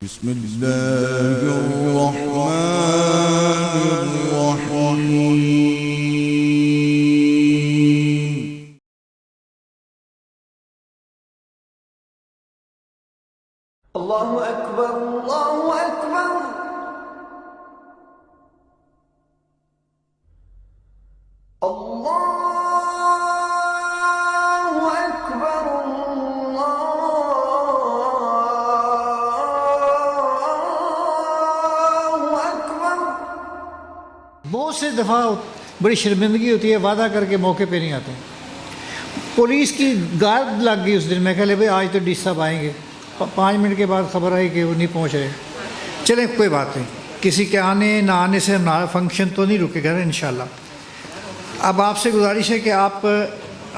बिस्मिल्लाहिर्रहमानिर्रहीम। अल्लाहु अकबर, अल्लाहु अकबर। अल्लाहु अकबर, अल्लाहु अकबर। बहुत से दफ़ा बड़ी शर्मिंदगी होती है, वादा करके मौके पे नहीं आते। पुलिस की गार्ड लग गई उस दिन। मैं कह भाई आज तो डी साहब आएंगे, 5 मिनट के बाद खबर आई कि वो नहीं पहुंच रहे। चलें कोई बात नहीं, किसी के आने ना आने से हमारा फंक्शन तो नहीं रुकेगा ना इंशाल्लाह। अब आपसे गुजारिश है कि आप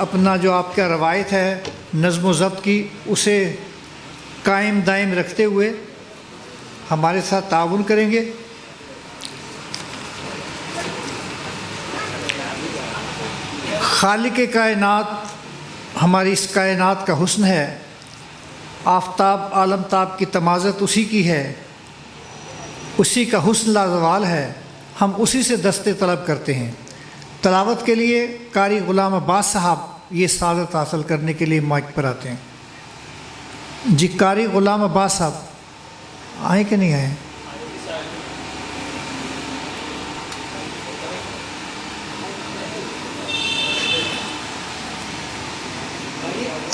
अपना जो आपका रवायत है नज़्म व ज़ब्त की, उसे कायम दायम रखते हुए हमारे साथ ताउन करेंगे। खालिक कायनात, हमारी इस कायनात का हुस्न है। आफ़ताब आलमताब की तमाज़त उसी की है, उसी का हुस्न लाजवाल है। हम उसी से दस्ते तलब करते हैं। तलावत के लिए कारी ग़ुलाम अब्बास साहब ये सादत हासिल करने के लिए माइक पर आते हैं। जी कारी ग़ुलाम अब्बास साहब आए कि नहीं आए?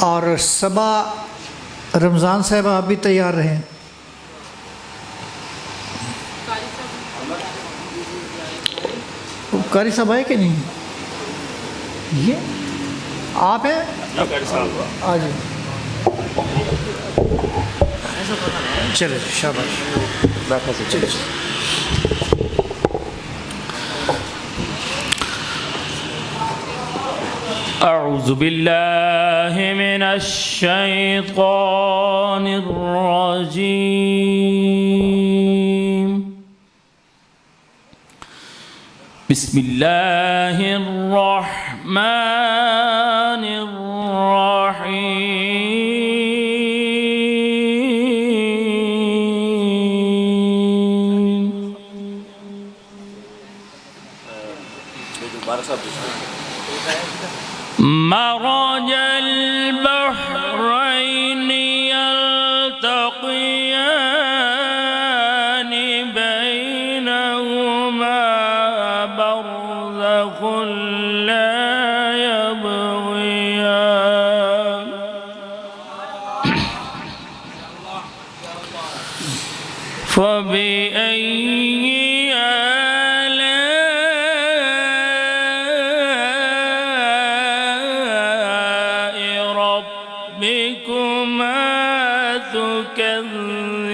और सबा रमज़ान साहब आप भी तैयार रहें। कारी साहब आए कि नहीं? ये आप हैं? आ जाइए, चले शाबाश, बैठा से चले। अऊज़ु बिल्लाहि मिनश शैतानिर रजीम। बिस्मिल्लाहिर रहमानिर रहीम। मरजल बहरैनि यल्तक़ियानि बैनहुमा बरज़ख़ुन ला यबग़ियान। फ़बिअय्यि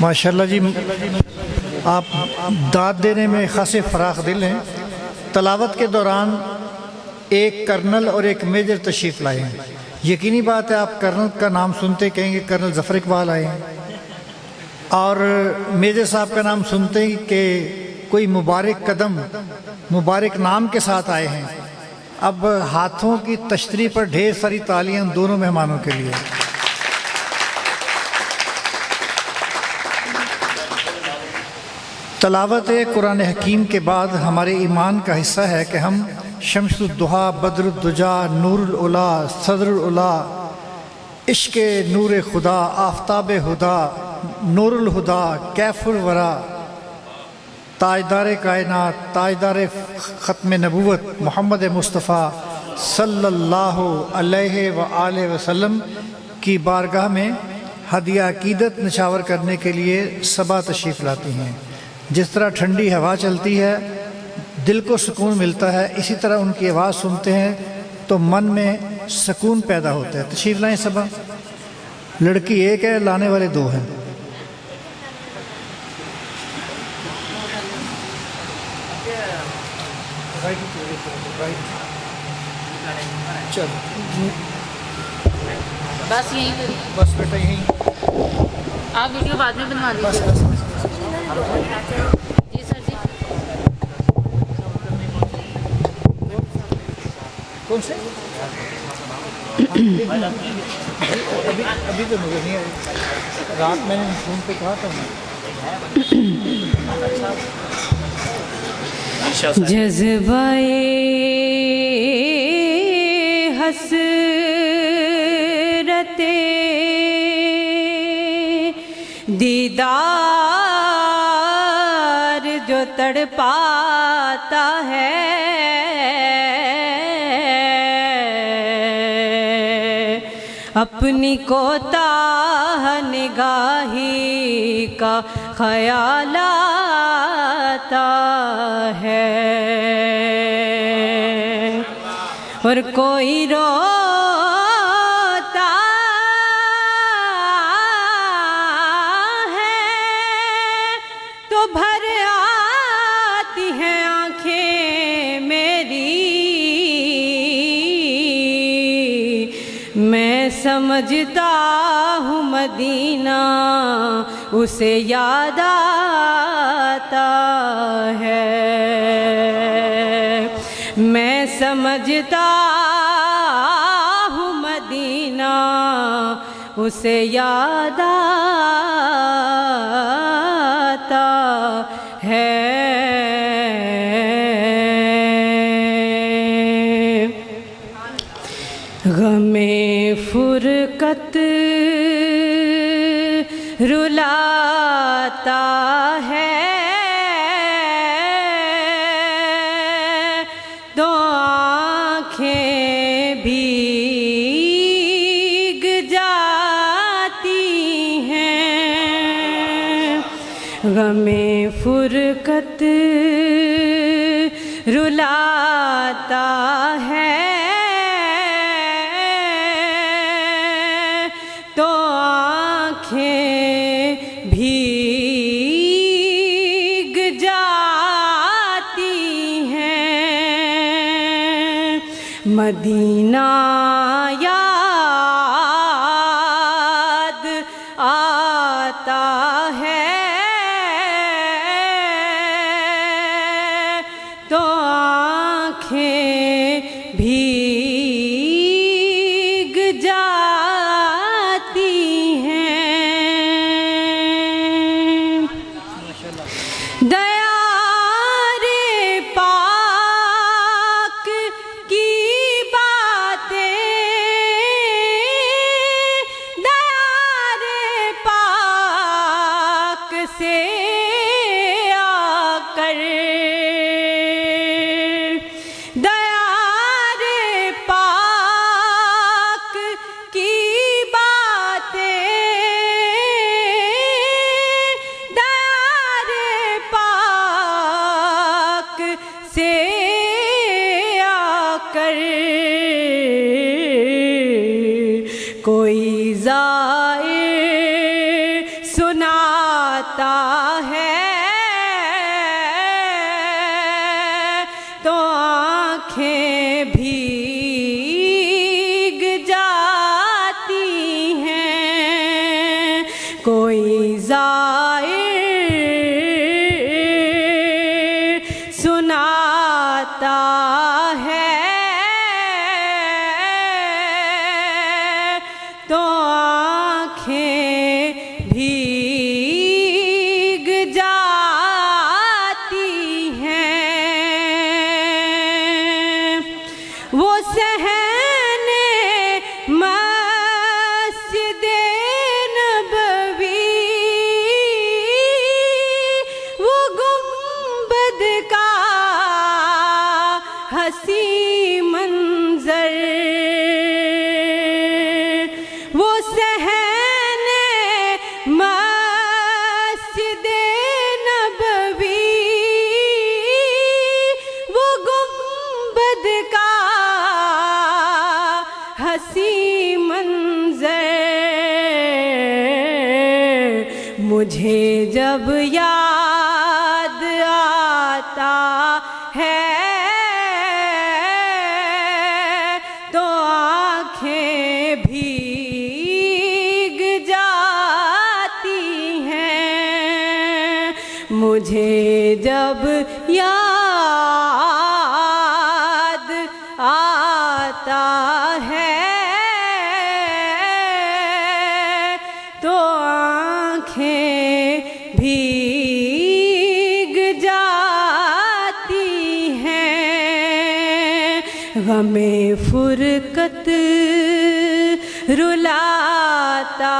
माशाल्लाह जी, आप दाद देने में खासे फराख दिल हैं। तलावत के दौरान एक कर्नल और एक मेजर तशरीफ़ लाए हैं। यकीनी बात है, आप कर्नल का नाम सुनते कहेंगे कर्नल ज़फ़र इकबाल आए हैं, और मेजर साहब का नाम सुनते ही कि कोई मुबारक कदम मुबारक नाम के साथ आए हैं। अब हाथों की तश्तरी पर ढेर सारी तालियां दोनों मेहमानों के लिए। तलावत कुरान हकीम के बाद हमारे ईमान का हिस्सा है कि हम शम्सुद्दुहा, बद्रुद्दुजा, नूरुल उला, सदरुल उला, इश्क़ नूर खुदा, आफ़ताब हुदा, नूरुल हुदा, कैफुल वरा, ताजदार कायनात, ताजदार ख़त्म नबूवत मोहम्मद मुस्तफ़ा सल्लल्लाहु अलैहि व आलिहि वसल्लम की बारगाह में हदिया अक़ीदत निछावर करने के लिए सबा तशरीफ़ लाती हैं। जिस तरह ठंडी हवा चलती है, दिल को सुकून मिलता है, इसी तरह उनकी आवाज़ सुनते हैं तो मन में सुकून पैदा होता है। तशरीफ़ लाएँ सबा। लड़की एक है, लाने वाले दो हैं। चलो बस यहीं करिए, बस बेटा यहीं, आप वीडियो बाद में बनवा बस लीजिए। बस जी सर जी। कौन से? अभी तो नजर नहीं आई। रात मैंने फ़ोन पे कहा था मैं। जज़्बाए हसरते दीदार जो तड़पाता है, अपनी कोताह निगाही का ख्याल आता है, और कोई रोता है तो भर आती हैं आँखें मेरी। मैं समझता हूँ मदीना उसे याद आता है। मैं समझता हूँ मदीना उसे याद आता है। गमे फुरकत रुलाता है तो आँखें भीग जाती हैं। गमे फुरकत रुलाता है तो आँखें भीग जाती हैं। मदीना याद आता है तो आँखें भीग जाती हैं। दया रे पाक की बातें कोई ज़ाइर सुनाता है तो आँखें भीग जाती हैं। कोई ज़ाइर सुनाता है तो आँखें भीग जाती हैं। वो सहने मस्जिदे नबवी, वो गुंबद का हसी मंजर, वो सहने मस्जिदे नबवी, वो गुंबद का हसी मंजर। मुझे जब याद आता है तो आँखें भीग जाती हैं। मुझे जब याद आता है तो आँखें भीग जाती हैं। गमे फुरकत रुलाता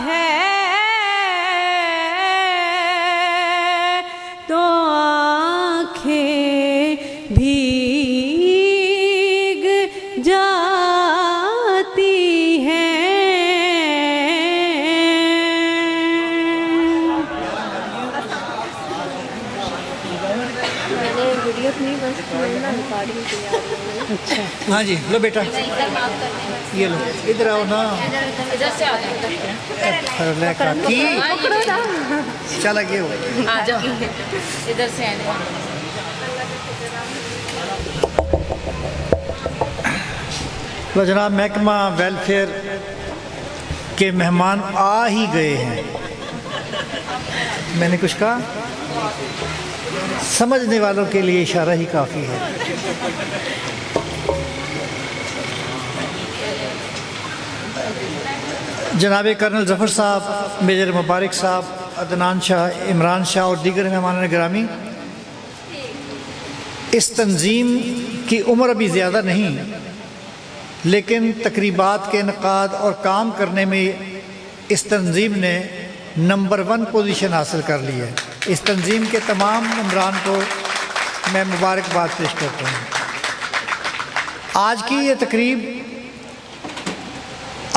है तो आँखें भीग जाती हैं। अच्छा हाँ जी, लो बेटा ये लो, इधर आओ ना। इधर से आओ, की चला गया हो। आ जाओ, इधर से आने। तो जनाब महकमा वेलफेयर के मेहमान आ ही गए हैं। मैंने कुछ कहा, समझने वालों के लिए इशारा ही काफ़ी है। जनाब कर्नल ज़फ़र साहब, मेजर मुबारक साहब, अदनान शाह, इमरान शाह और दीगर मेहमान गिरामी, इस तंजीम की उम्र अभी ज़्यादा नहीं, लेकिन तकरीबात के इनकाद और काम करने में इस तंजीम ने नंबर 1 पोजीशन हासिल कर ली है। इस तंजीम के तमाम मेंबरान को मैं मुबारकबाद पेश करता हूँ। आज की ये तकरीब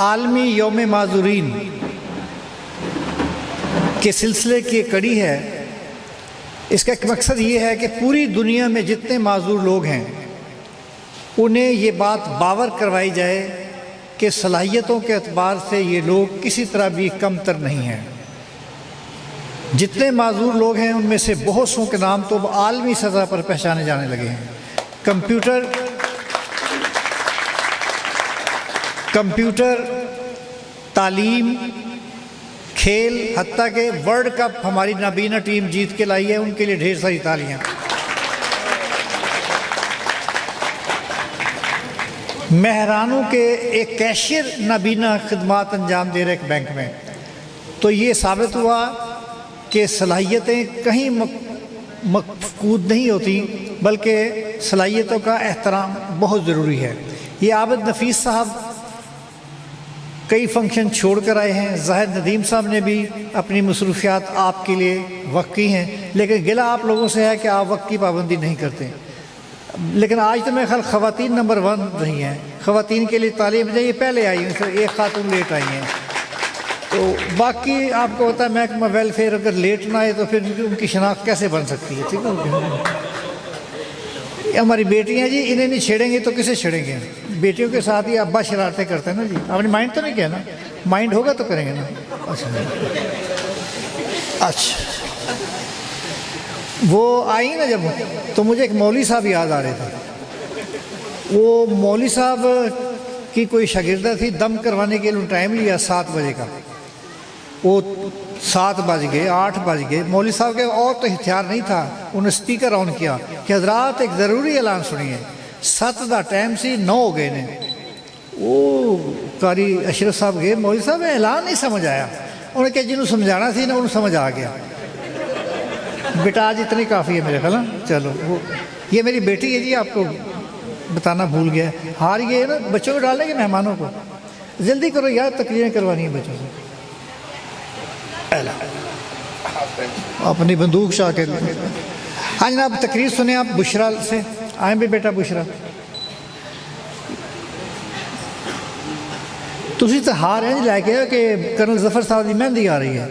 आलमी यौम माज़ूरीन के सिलसिले की कड़ी है। इसका एक मकसद ये है कि पूरी दुनिया में जितने माज़ूर लोग हैं उन्हें ये बात बावर करवाई जाए कि सलाहियतों के एतबार से ये लोग किसी तरह भी कमतर नहीं हैं। जितने माज़ूर लोग हैं उनमें से बहुत सौ के नाम तो आलमी सतह पर पहचाने जाने लगे हैं। कंप्यूटर, तालीम, खेल, हत्ता के वर्ल्ड कप हमारी नाबीना टीम जीत के लाई है, उनके लिए ढेर सारी तालियां। मेहरानों के एक कैशियर नाबीना खिदमात अंजाम दे रहे एक बैंक में, तो ये साबित हुआ कि सलाहियतें कहीं मफकूद नहीं होती, बल्कि सलाहियतों का एहतराम बहुत ज़रूरी है। ये आबिद नफीस साहब कई फंक्शन छोड़ कर आए हैं। ज़ाहिद नदीम साहब ने भी अपनी मसरूफियात आपके लिए वक्त की हैं, लेकिन गिला आप लोगों से है कि आप वक्त की पाबंदी नहीं करते। लेकिन आज तो मेरे ख्याल ख़वातीन नंबर 1 रही हैं। ख़वातीन के लिए तालीम ये पहले आई हैं, फिर एक खातून लेट आई हैं। तो बाकी आपको पता है महकमा वेलफेयर अगर लेट ना आए तो फिर उनकी शनाख्त कैसे बन सकती है। ठीक है, हमारी बेटियां जी, इन्हें नहीं छेड़ेंगे तो किसे छेड़ेंगे। बेटियों के साथ ही अब्बा शरारतें करते हैं ना जी। आपने माइंड तो नहीं किया ना? माइंड होगा तो करेंगे ना। अच्छा वो आई ना जब, तो मुझे एक मौलवी साहब याद आ रहे थे। वो मौलवी साहब की कोई शागिर्दा थी, दम करवाने के लिए टाइम लिया 7 बजे का। वो 7 बज गए, 8 बज गए, मौलवी साहब के और तो हथियार नहीं था। उन्होंने स्पीकर ऑन किया कि हजरात एक ज़रूरी ऐलान सुनिए। 7 का टाइम से 9 हो गए ने। वो कारी अशरफ साहब गए, मौलवी साहब ऐलान नहीं समझ आया। उन्हें कहा जिन्होंने समझाना थी ना उन्हें समझ आ गया। बेटा आज इतनी काफ़ी है मेरे ख्याल। चलो वो ये मेरी बेटी है जी, आपको बताना भूल गया। हार गए ना, बच्चों को डालने के मेहमानों को। जल्दी करो यार, तकरीरें करवानी है बच्चों से। अपनी बंदूक शाह के। हाँ जनाब तकरीर सुने आप बुशरा से। आए भी बेटा बुशरा, तुसी तो हार इंज लैके कि कर्नल जफर साहब की मेहंदी आ रही है।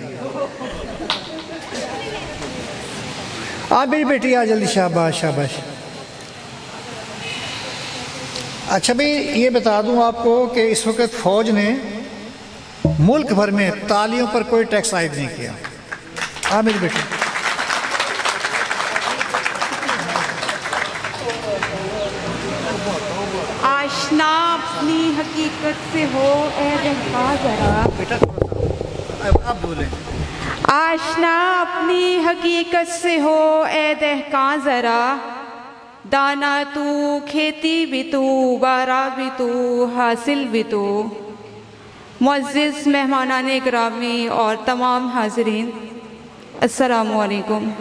आ मेरी बेटी आ जल्दी, शाबाश शाबाश। अच्छा भाई ये बता दूं आपको कि इस वक्त फ़ौज ने मुल्क भर में तालियों पर कोई टैक्स आयद नहीं किया। आ मेरी बेटी, आशना अपनी हकीकत से हो ए रहका जरा। बेटा आप बोले। आशना अपनी हकीकत से हो ए दहका जरा। दाना तू, खेती भी तू, बारा भी तू, हासिल भी तू। मुअज़्ज़िज़ मेहमानाने गिरामी और तमाम हाज़रीन, अस्सलामु अलैकुम।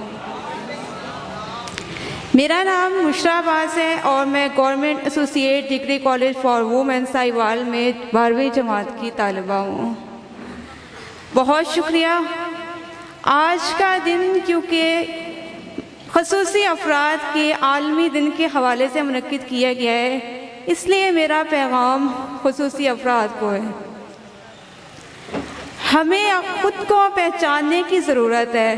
मेरा नाम मुशरा अब्बास है और मैं government associate degree college for women Sahiwal में 12वीं जमात की तालिबा हूँ। बहुत शुक्रिया। आज का दिन क्योंकि ख़ुसूसी अफराद के आलमी दिन के हवाले से मुनक्किद किया गया है, इसलिए मेरा पैगाम ख़ुसूसी अफराद को है। हमें ख़ुद को पहचानने की ज़रूरत है,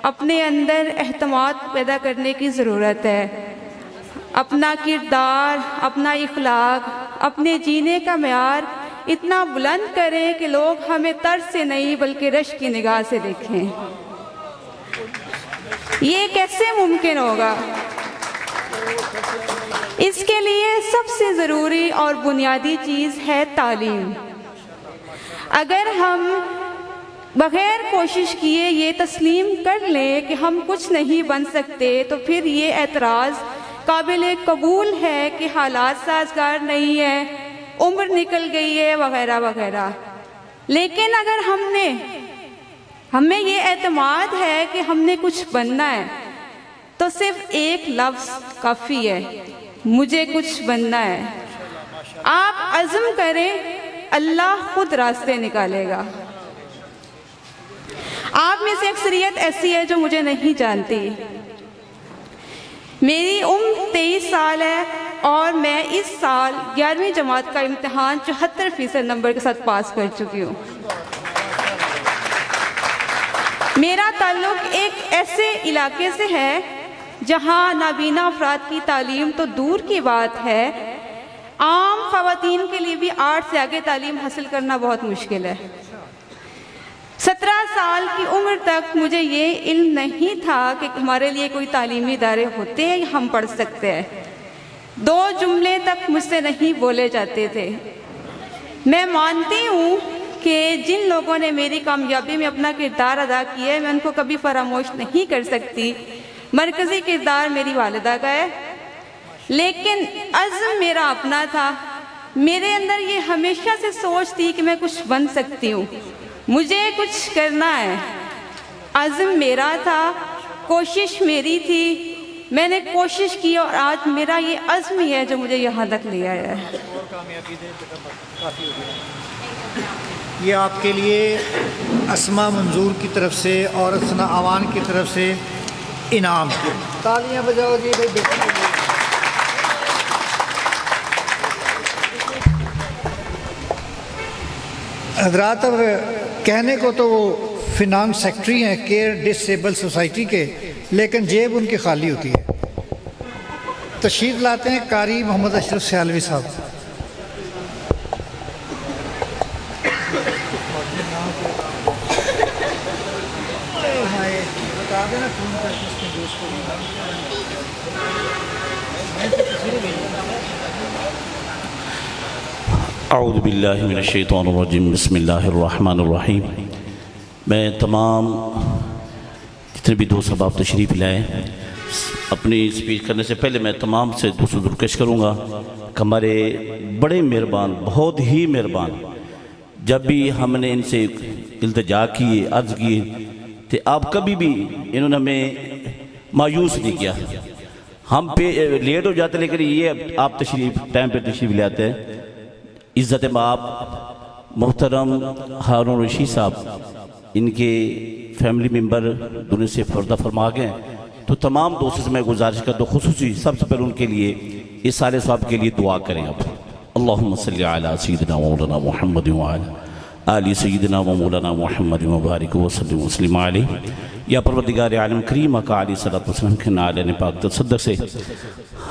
अपने अंदर एहतमाद पैदा करने की ज़रूरत है। अपना किरदार, अपना इखलाक, अपने जीने का मेयार इतना बुलंद करें कि लोग हमें तर्स से नहीं बल्कि रश्क की निगाह से देखें। ये कैसे मुमकिन होगा? इसके लिए सबसे ज़रूरी और बुनियादी चीज़ है तालीम। अगर हम बग़ैर कोशिश किए ये तस्लीम कर लें कि हम कुछ नहीं बन सकते, तो फिर ये एतराज़ काबिल कबूल है कि हालात साजगार नहीं है, उम्र निकल गई है वगैरह वगैरह। लेकिन अगर हमें ये एतमाद है कि हमने कुछ बनना है, तो सिर्फ एक लफ्ज़ काफ़ी है, मुझे कुछ बनना है। आप अज़्म करें, अल्लाह खुद रास्ते निकालेगा। आप में से अक्सरियत ऐसी है जो मुझे नहीं जानती। मेरी उम्र 23 साल है और मैं इस साल 11वीं जमात का इम्तिहान 74% नंबर के साथ पास कर चुकी हूँ। मेरा ताल्लुक़ एक ऐसे इलाके से है जहाँ नाबीना अफराद की तालीम तो दूर की बात है, आम ख़वातीन के लिए भी 8 से आगे तालीम हासिल करना बहुत मुश्किल है। 17 साल की उम्र तक मुझे ये इल्म नहीं था कि हमारे लिए कोई तालीमी इदारे होते हैं, हम पढ़ सकते हैं। 2 जुमले तक मुझसे नहीं बोले जाते थे। मैं मानती हूँ कि जिन लोगों ने मेरी कामयाबी में अपना किरदार अदा किया है, मैं उनको कभी फरामोश नहीं कर सकती। मरकज़ी किरदार मेरी वालिदा का है, लेकिन अज़्म मेरा अपना था। मेरे अंदर ये हमेशा से सोच थी कि मैं कुछ बन सकती हूँ, मुझे कुछ करना है। अज़्म मेरा था, कोशिश मेरी थी, मैंने कोशिश की और आज मेरा ये अज़्म ही है जो मुझे यहाँ तक ले आया है। ये आपके लिए अस्मा मंजूर की तरफ से और असना आवान की तरफ से इनाम। तालियां बजाओ जी भाई बेटी के लिए। हजरात अब कहने को तो वो फिनांस सेक्रेटरी हैं केयर डिसेबल सोसाइटी के, लेकिन जेब उनकी खाली होती है। तशरीफ़ लाते हैं कारी मोहम्मद अशरफ सियालवी साहब। बता देना फ़ोन करके उसके दोस्त को। मैं तो तस्वीरें भेजूँगा। औज़ु बिल्लाहि मिनश शैतानिर रजीम, बिस्मिल्लाहिर रहमानिर रहीम। मैं तमाम जितने भी दोस्त आप तशरीफ़ लाए, अपनी स्पीच करने से पहले मैं तमाम से दोस्तों दुर्कश करूँगा कि हमारे बड़े मेहरबान, बहुत ही मेहरबान, जब भी हमने इनसे इल्तिजा की, अर्ज़ की, तो आप कभी भी इन्होंने हमें मायूस नहीं किया। हम पे लेट हो जाते लेकिन ये आप तशरीफ़ टाइम पे तशरीफ़ ले आते हैं। इज़्ज़त माप मोहतरम हारून रशीद साहब, इनके फैमिली मेम्बर दुनिया से पर्दा फरमा गए, तो तमाम दोस्तों से मैं गुजारिश करता हूँ, खुसूसी सबसे पहले उनके लिए, इस साले साहब के लिए दुआ करें आप। अल्लाहुम्मा सल्ली अला सय्यिदिना व मौलाना मुहम्मद व अला आलि सय्यिदिना व मौलाना मुहम्मद व बारिक व सल्लिम व सल्लिम अलैहि। या परवरदिगार आलम करीम का अली सल्लल्लाहु अलैहि वसल्लम के नाले ने पाक तसद्दुक़ से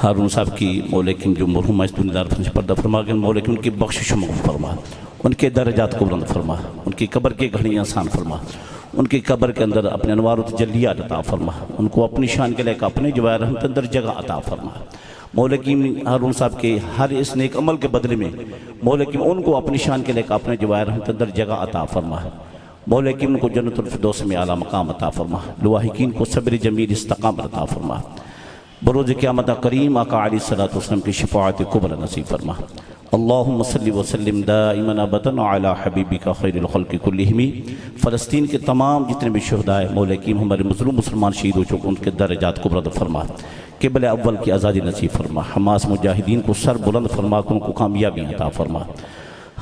हारून साहब की मौलिक जो मरहूम इस दुनियादार से पर्दा फरमा गए, मौलिक उनकी बख्शिश माफ़ फरमा, उनके दर्जात को बुलंद फरमा, उनकी कब्र की घड़ियाँ आसान फरमा, उनकी कब्र के अंदर अपने अनवार तजल्लियात अता फरमा, उनको अपनी शान के लिए अपने जवाहर रहमत के अंदर जगह अता फरमा। मौलिकीम हारून साहब के हर इस नेक अमल के बदले में मौलिकीम उनको अपनी शान के लिए अपने जवाहर रहमत के अंदर जगह अता फरमा। मौलिकीम को जन्नतुल फिरदौस में आला मकाम अता फरमा। लवाहिकीन को सब्र जमील इस्तकामत अता फरमा। बरोज़ क़यामत करीम आका अलैहिस्सलातु वस्सलाम की शफ़ाअत कुबरा नसीब फरमा। अल्लाहुम्मा सल्लि व सल्लिम दाइमन अबदन अला हबीबिका खैरिल खल्क़ि कुल्लिहिम। फ़लस्तीन के तमाम जितने भी शुहदा है मौलिकीम हमारे मज़लूम मुसलमान शहीद हो चुके, उनके दर्जात को बुलंद फरमा, क़िबला अव्वल की आज़ादी नसीब फरमा। हमास मुजाहिदीन को सर बुलंद फरमा, उनको कामयाबी अता फरमा।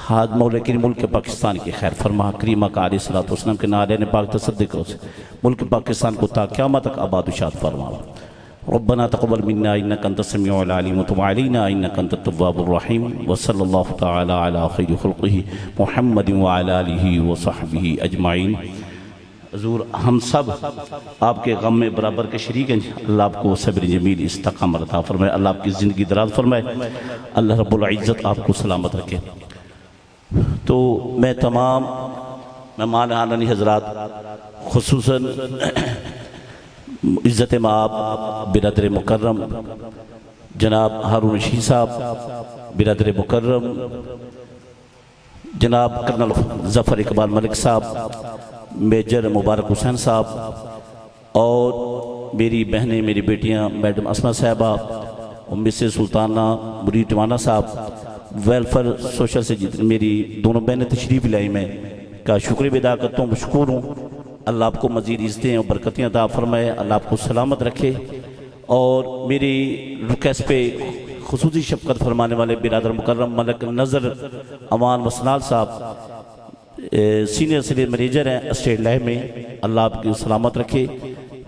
हाथ मौलिकीन मुल्क पाकिस्तान की खैर फरमा। करीमा का अलैहिस्सलातु वस्सलाम के नारे ने पाक तसद्दुक़ से मुल्क पाकिस्तान को ता क़यामत तक आबाद व शाद फरमा। रब्बना तक़ब्बल मिन्ना इन्नका अंतस समीउल अलीम व तुब अलैना इन्नका अंतत तव्वाबुर रहीम। व सल्लल्लाहु तआला अला खैरि खल्क़िही मुहम्मदिन व अला आलिही व सहबिही अजमाइन। हुज़ूर, हम सब आपके गम में बराबर के शरीक हैं। अल्लाह आपको सब्र जमील इस्तकामत अता फरमाए, अल्लाह आपकी ज़िंदगी दराज फरमाए, अल्लाह रब्बुल इज़्ज़त आपको सलामत रखे। तो मैं तमाम मेहमान आनानी हज़रात, खुसूसन इज़्ज़त माब बिरादर मुकर्रम जनाब हारून रशीद साहब, बिरादर मुकर्रम जनाब कर्नल ज़फ़र इकबाल मलिक साहब, मेजर मुबारक हुसैन साहब, और मेरी बहनें, मेरी बेटियां मैडम अस्मा साहबा और मिसेस सुल्ताना मुरीद टिवाना साहब, वेलफेयर सोशल से जितनी मेरी दोनों बहनें तशरीफ़ लाई, मैं का शुक्र भी अदा करता हूँ, मशकूर हूँ। अल्लाह आपको मज़ीद इज़्ज़तें और बरकतें अता फरमाए, अल्लाह आपको सलामत रखे। और मेरी रिक्वेस्ट पे खुसूसी शफ़क़त फरमाने वाले बिरादर मुकर्रम मलक नज़र अमान वसनाल साहब सीनियर सिविल मैनेजर हैं स्टेट लाइफ में, अल्लाह आपकी सलामत रखे।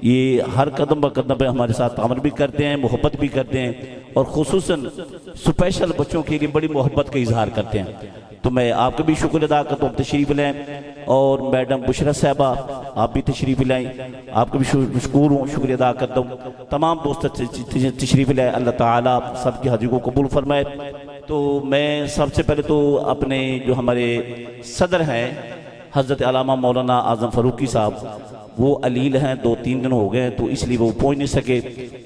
ये हर कदम ब कदम पे हमारे साथ तामर भी करते हैं, मोहब्बत भी करते हैं, और खुसूसन स्पेशल बच्चों के लिए बड़ी मोहब्बत का इजहार करते हैं। तो मैं आपका भी शुक्र अदा करता हूँ, तशरीफ़ लाएँ। और मैडम बुशरा साहबा, आप भी तशरीफ़ लाएँ, आपका भी मशकूर हूँ, शुक्रिया अदा करता हूँ। तमाम दोस्त तशरीफ़ लाए, अल्लाह ताला सबकी हाजिरी को कबूल फरमाए। तो मैं सबसे पहले तो अपने जो हमारे सदर हैं हज़रत अल्लामा मौलाना आज़म फ़ारूकी साहब, वो अलील हैं, 2-3 दिन हो गए, तो इसलिए वो पहुँच नहीं सके।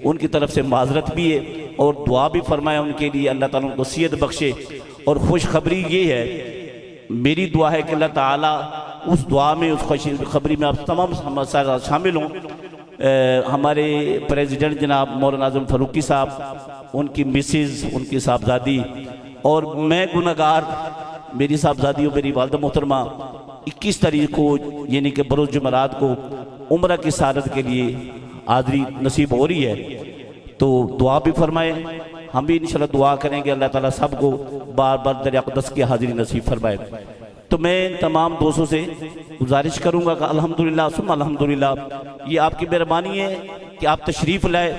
उनकी तरफ से माजरत भी है और दुआ भी फरमाए उनके लिए, अल्लाह ताला उनको सेहत बख्शे। और खुशखबरी ये है, मेरी दुआ है कि अल्लाह ताला उस दुआ में, उस खुशखबरी में आप तमाम शामिल हों। हमारे प्रेसिडेंट जनाब मौलाना आज़म फ़ारूकी साहब, उनकी मिसेज़, उनकी साहबजादी, और मैं गुनहगार, मेरी साहबजादी और मेरी वालदा मोहतरमा 21 तारीख को यानी कि बरोज़ जुमेरात को उम्रा की सादत के लिए हाज़री नसीब हो रही है। तो दुआ भी फरमाए, हम भी इंशाल्लाह दुआ करेंगे अल्लाह ताला सबको बार बार दर अक़दस की हाज़िरी नसीब फरमाए। तो मैं तमाम दोस्तों से गुजारिश करूँगा कि अल्हम्दुलिल्लाह सुम्मा अल्हम्दुलिल्लाह, ये आपकी मेहरबानी है कि आप तशरीफ़ लाए,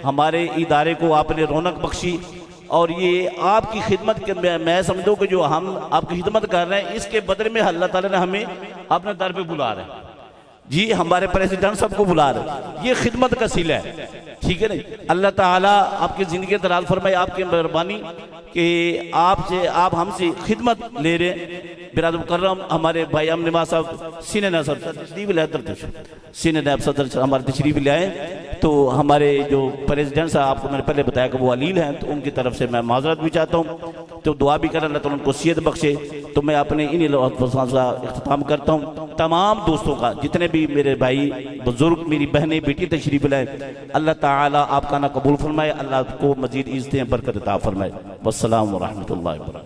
हमारे इदारे को आपने रौनक बख्शी, और ये आपकी खिदमत के मैं समझूँ कि जो हम आपकी खिदमत कर रहे हैं, इसके बदले में अल्लाह ताला ने हमें अपने दर पे बुला रहे हैं। जी हमारे प्रेसिडेंट सबको बुला रहे, ये खिदमत का सीला है, ठीक है नहीं। अल्लाह ताला आपकी ज़िंदगी दराज फरमाए, आपकी मेहरबानी कि आप हमसे खिदमत ले रहे। बिरादर मुकर्रम हमारे भाई अमन नवाज साहब सीनियर नायब सदर तशरीफ लाए, सीनियर नायब सदर हमारे तशरीफ लाए। तो हमारे जो प्रेसिडेंट साहब, आपको मैंने पहले बताया कि वो अलील हैं, तो उनकी तरफ से मैं माजरत भी चाहता हूँ, तो दुआ भी करें अल्लाह ताला उनको सेहत बख्शे। तो मैं अपने इन अल्फाज़ का इख्तिताम करता हूँ। तमाम दोस्तों का, जितने भी मेरे भाई बुजुर्ग, मेरी बहनें, बेटी तशरीफ लाए, अल्लाह ताला आपका ना कबूल फरमाए, अल्लाह को मजीद इज़्ज़तें बरकत अता फरमाए। वस्सलाम व रहमतुल्लाहि व बरकातहू।